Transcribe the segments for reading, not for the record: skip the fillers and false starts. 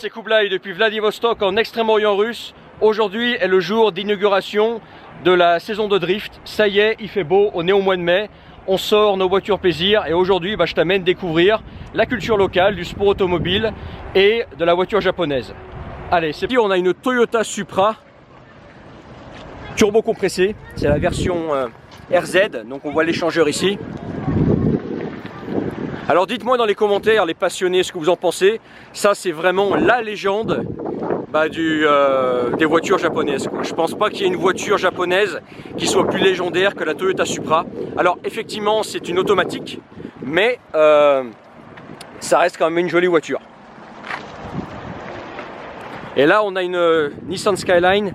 c'est Kublai depuis Vladivostok en Extrême-Orient russe. Aujourd'hui est le jour d'inauguration de la saison de drift. Ça y est, il fait beau, on est au mois de mai. On sort nos voitures plaisir et aujourd'hui je t'amène découvrir la culture locale, du sport automobile et de la voiture japonaise. Allez, c'est parti, on a une Toyota Supra turbo compressée. C'est la version RZ, donc on voit l'échangeur ici. Alors dites-moi dans les commentaires, les passionnés, ce que vous en pensez. Ça c'est vraiment la légende des voitures japonaises. Je pense pas qu'il y ait une voiture japonaise qui soit plus légendaire que la Toyota Supra. Alors effectivement c'est une automatique, mais ça reste quand même une jolie voiture. Et là on a une Nissan Skyline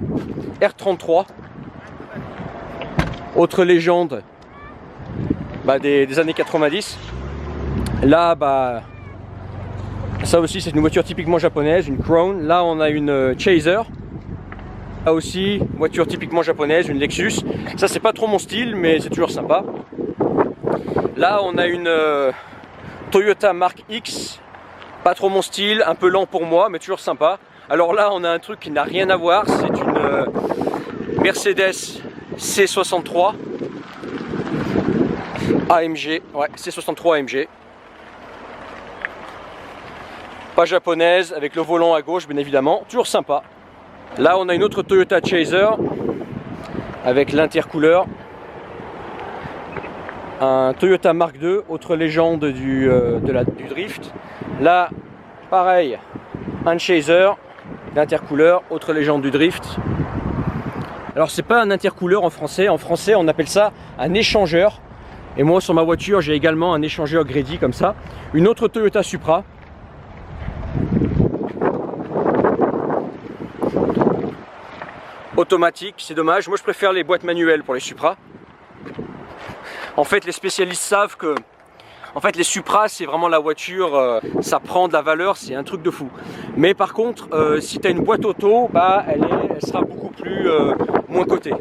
R33, autre légende des années 90. Là ça aussi c'est une voiture typiquement japonaise, une Crown. Là on a une Chaser. Là aussi, voiture typiquement japonaise, une Lexus. Ça c'est pas trop mon style mais c'est toujours sympa. Là on a une Toyota Mark X. Pas trop mon style, un peu lent pour moi mais toujours sympa. Alors là on a un truc qui n'a rien à voir. C'est une Mercedes C63 AMG. Ouais, C63 AMG. Pas japonaise, avec le volant à gauche bien évidemment, toujours sympa. Là on a une autre Toyota Chaser avec l'intercooleur. Un Toyota Mark II, autre légende du drift. Là pareil, un Chaser, l'intercooleur, autre légende du drift. Alors c'est pas un intercooleur en français on appelle ça un échangeur. Et moi sur ma voiture j'ai également un échangeur Grady comme ça. Une autre Toyota Supra. Automatique, c'est dommage. Moi je préfère les boîtes manuelles pour les Supra. En fait les spécialistes savent que les Supra c'est vraiment la voiture, ça prend de la valeur, c'est un truc de fou. Mais par contre si tu as une boîte auto, elle sera beaucoup plus moins cotée.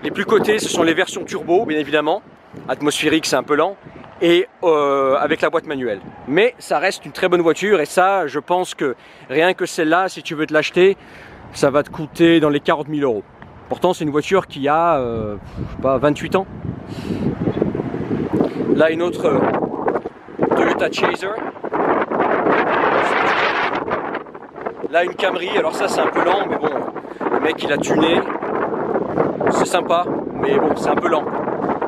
Les plus cotées ce sont les versions turbo bien évidemment. Atmosphérique c'est un peu lent. Et avec la boîte manuelle. Mais ça reste une très bonne voiture et ça je pense que rien que celle-là, si tu veux te l'acheter, ça va te coûter dans les 40 000 €. Pourtant c'est une voiture qui a je sais pas, 28 ans. Là une autre Toyota Chaser. Là une Camry, alors ça c'est un peu lent mais bon, le mec il a tuné. C'est sympa mais bon c'est un peu lent.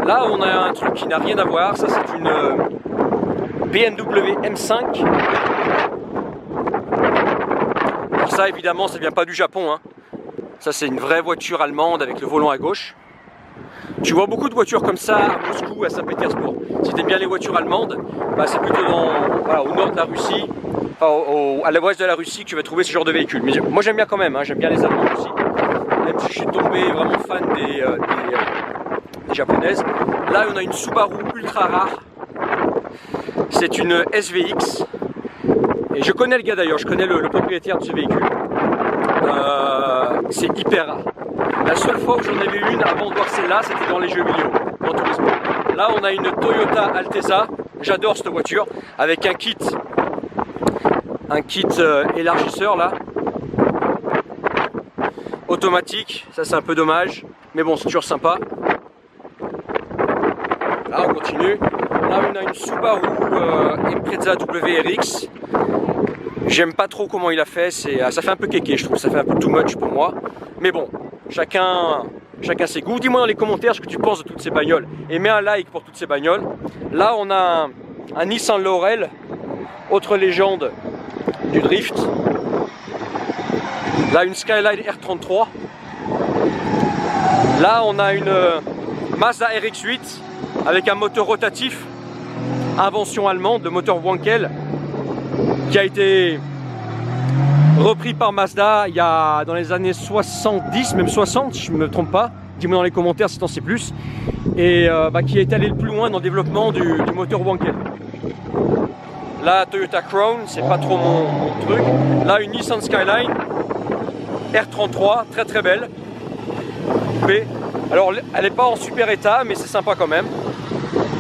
Là on a un truc qui n'a rien à voir, ça c'est une BMW M5. Alors ça évidemment ça vient pas du Japon, hein. Ça c'est une vraie voiture allemande avec le volant à gauche. Tu vois beaucoup de voitures comme ça à Moscou, à Saint-Pétersbourg. Si tu aimes bien les voitures allemandes, c'est plutôt au nord de la Russie, à l'ouest de la Russie que tu vas trouver ce genre de véhicule. Mais moi j'aime bien quand même, hein, j'aime bien les Allemandes aussi. Même si je suis tombé vraiment fan des japonaises. Là on a une Subaru ultra rare. C'est une SVX. Et je connais le gars d'ailleurs, je connais le propriétaire de ce véhicule. C'est hyper rare. La seule fois où j'en ai vu une avant de voir celle-là, c'était dans les jeux vidéo, Gran Turismo. Là on a une Toyota Altezza. J'adore cette voiture avec un kit élargisseur là. Automatique, ça c'est un peu dommage, mais bon c'est toujours sympa. Là on continue. Là on a une Subaru Impreza WRX. J'aime pas trop comment il a fait, ça fait un peu kéké, je trouve, ça fait un peu too much pour moi. Mais bon, chacun ses goûts. Dis-moi dans les commentaires ce que tu penses de toutes ces bagnoles. Et mets un like pour toutes ces bagnoles. Là on a un Nissan Laurel, autre légende du drift. Là une Skyline R33. Là on a une Mazda RX-8 avec un moteur rotatif, invention allemande, le moteur Wankel, qui a été repris par Mazda dans les années 70, même 60 si je ne me trompe pas. Dis-moi dans les commentaires si t'en sais plus. Et qui est allé le plus loin dans le développement du moteur Wankel. Là Toyota Crown, c'est pas trop mon truc. Là une Nissan Skyline R33, très très belle. Alors elle n'est pas en super état mais c'est sympa quand même.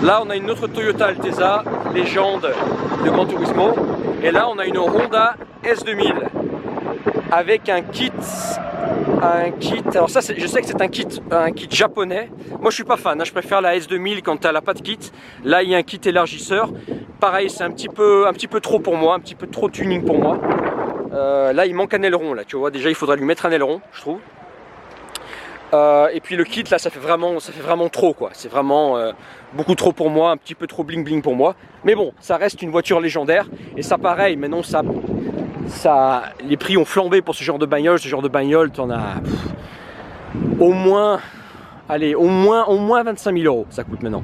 Là on a une autre Toyota Altezza, légende de Gran Turismo. Et là on a une Honda S2000. avec un kit, alors ça je sais que c'est un kit japonais. Moi je suis pas fan, hein, je préfère la S2000 quand elle n'a pas de kit. Là il y a un kit élargisseur, pareil c'est un petit peu trop pour moi, un petit peu trop tuning pour moi. Là il manque un aileron, là tu vois, déjà il faudrait lui mettre un aileron je trouve. Et puis le kit là ça fait vraiment trop quoi, c'est vraiment beaucoup trop pour moi, un petit peu trop bling bling pour moi. Mais bon, ça reste une voiture légendaire et ça pareil, maintenant les prix ont flambé pour ce genre de bagnole, t'en as au moins 25 000 € ça coûte maintenant.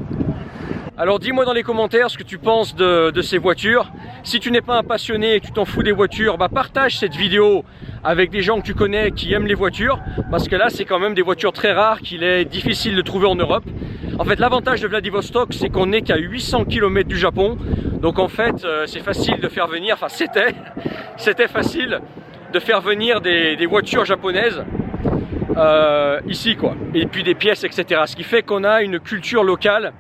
Alors dis-moi dans les commentaires ce que tu penses de ces voitures. Si tu n'es pas un passionné et que tu t'en fous des voitures, bah partage cette vidéo avec des gens que tu connais qui aiment les voitures, parce que là c'est quand même des voitures très rares qu'il est difficile de trouver en Europe. En fait l'avantage de Vladivostok c'est qu'on n'est qu'à 800 km du Japon, donc en fait c'est facile de faire venir, enfin c'était facile de faire venir des voitures japonaises ici quoi, et puis des pièces etc. Ce qui fait qu'on a une culture locale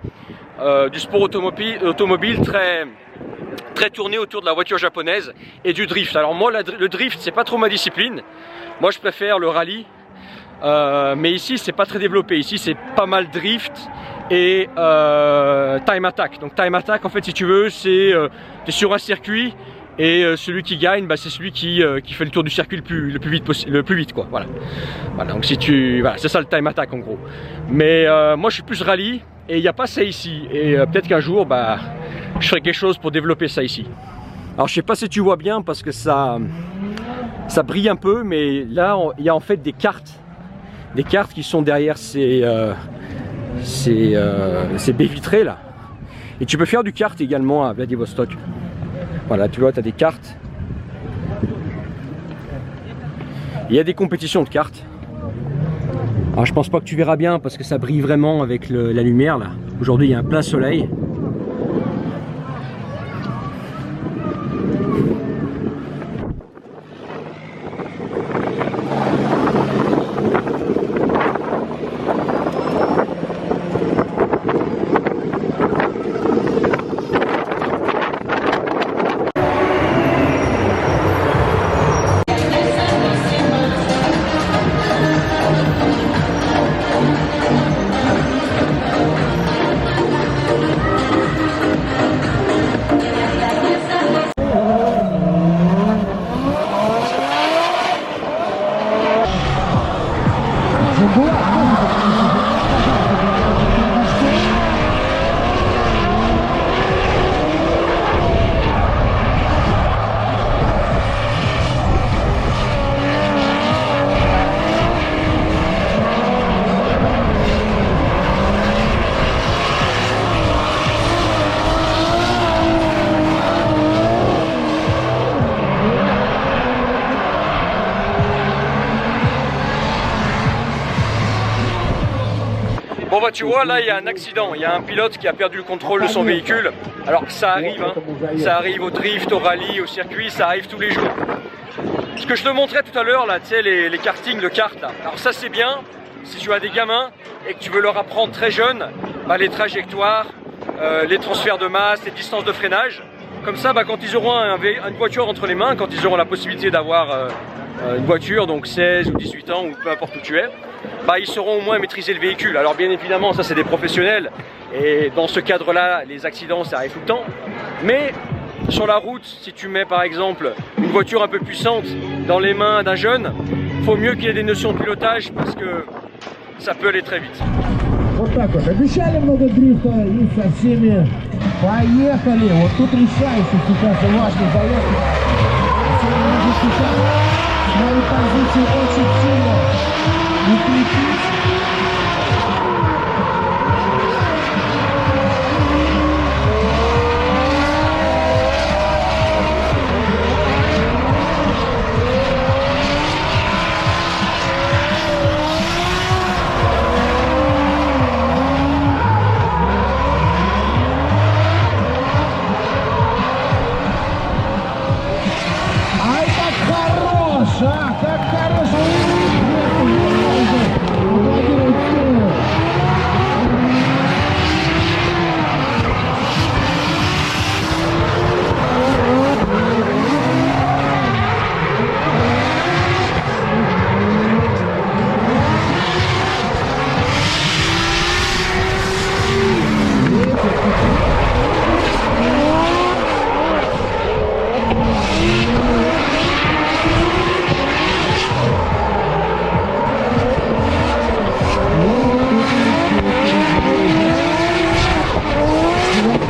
du sport automobile très tourné autour de la voiture japonaise et du drift. Alors moi le drift c'est pas trop ma discipline, moi je préfère le rallye, mais ici c'est pas très développé, ici c'est pas mal drift et time attack. Donc time attack en fait si tu veux c'est tu es sur un circuit et celui qui gagne bah, c'est celui qui fait le tour du circuit le plus vite quoi. Voilà, donc si voilà, c'est ça le time attack en gros. Mais moi je suis plus rallye et il n'y a pas ça ici, et peut-être qu'un jour bah, je ferai quelque chose pour développer ça ici. Alors je sais pas si tu vois bien parce que ça brille un peu, mais là il y a en fait des cartes qui sont derrière ces baies vitrées là, et tu peux faire du kart également à Vladivostok. Voilà, tu vois, tu as des cartes. Il y a des compétitions de cartes. Alors je pense pas que tu verras bien parce que ça brille vraiment avec la lumière là. Aujourd'hui il y a un plein soleil. Bon bah tu vois là il y a un accident, il y a un pilote qui a perdu le contrôle de son véhicule. Alors ça arrive, hein. Ça arrive au drift, au rallye, au circuit, ça arrive tous les jours. Ce que je te montrais tout à l'heure là, tu sais les kartings de kart là. Alors ça c'est bien si tu as des gamins et que tu veux leur apprendre très jeune bah, les trajectoires, les transferts de masse, les distances de freinage. Comme ça bah, quand ils auront une voiture entre les mains, quand ils auront la possibilité d'avoir une voiture, donc 16 ou 18 ans ou peu importe où tu es, bah, ils sauront au moins maîtriser le véhicule. Alors bien évidemment ça c'est des professionnels et dans ce cadre là les accidents ça arrive tout le temps, mais sur la route si tu mets par exemple une voiture un peu puissante dans les mains d'un jeune, faut mieux qu'il ait des notions de pilotage parce que ça peut aller très vite. Вот так вот. Обещали много дрифта и со всеми поехали. Вот тут решающий сейчас важный заезд. Свои позиции очень сильно укрепить. Как хорошо!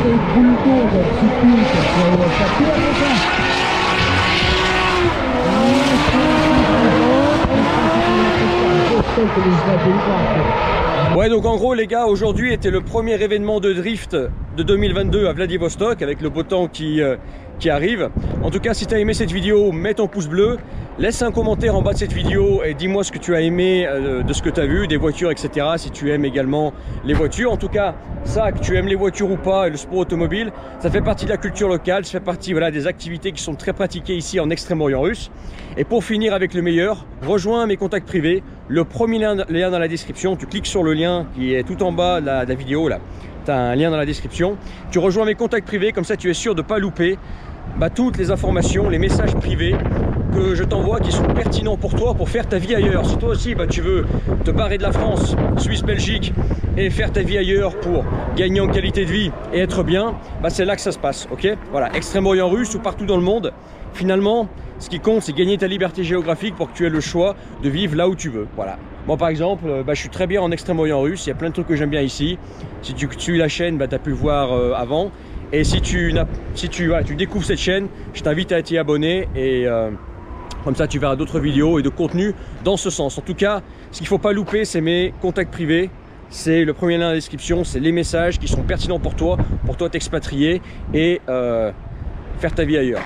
стоит бульдозер, цепился своего соперника. Только лишь на перекладке. Ouais, donc en gros les gars, aujourd'hui était le premier événement de drift de 2022 à Vladivostok avec le beau temps qui arrive. En tout cas, si tu as aimé cette vidéo, mets ton pouce bleu, laisse un commentaire en bas de cette vidéo et dis-moi ce que tu as aimé de ce que tu as vu, des voitures, etc. Si tu aimes également les voitures. En tout cas, ça, que tu aimes les voitures ou pas et le sport automobile, ça fait partie de la culture locale, ça fait partie voilà, des activités qui sont très pratiquées ici en Extrême-Orient russe. Et pour finir avec le meilleur, rejoins mes contacts privés, le premier lien dans la description, tu cliques sur le lien qui est tout en bas de la vidéo là. Tu as un lien dans la description, tu rejoins mes contacts privés, comme ça tu es sûr de ne pas louper toutes les informations, les messages privés que je t'envoie qui sont pertinents pour toi pour faire ta vie ailleurs. Si toi aussi tu veux te barrer de la France, Suisse, Belgique et faire ta vie ailleurs pour gagner en qualité de vie et être bien, c'est là que ça se passe, ok? Voilà, Extrême-Orient russe ou partout dans le monde, finalement, ce qui compte, c'est gagner ta liberté géographique pour que tu aies le choix de vivre là où tu veux. Voilà. Moi, par exemple, je suis très bien en Extrême-Orient russe. Il y a plein de trucs que j'aime bien ici. Si tu suis la chaîne, tu as pu le voir avant. Et si tu découvres cette chaîne, je t'invite à t'y abonner. Et comme ça, tu verras d'autres vidéos et de contenu dans ce sens. En tout cas, ce qu'il ne faut pas louper, c'est mes contacts privés. C'est le premier lien dans la description. C'est les messages qui sont pertinents pour toi t'expatrier et faire ta vie ailleurs.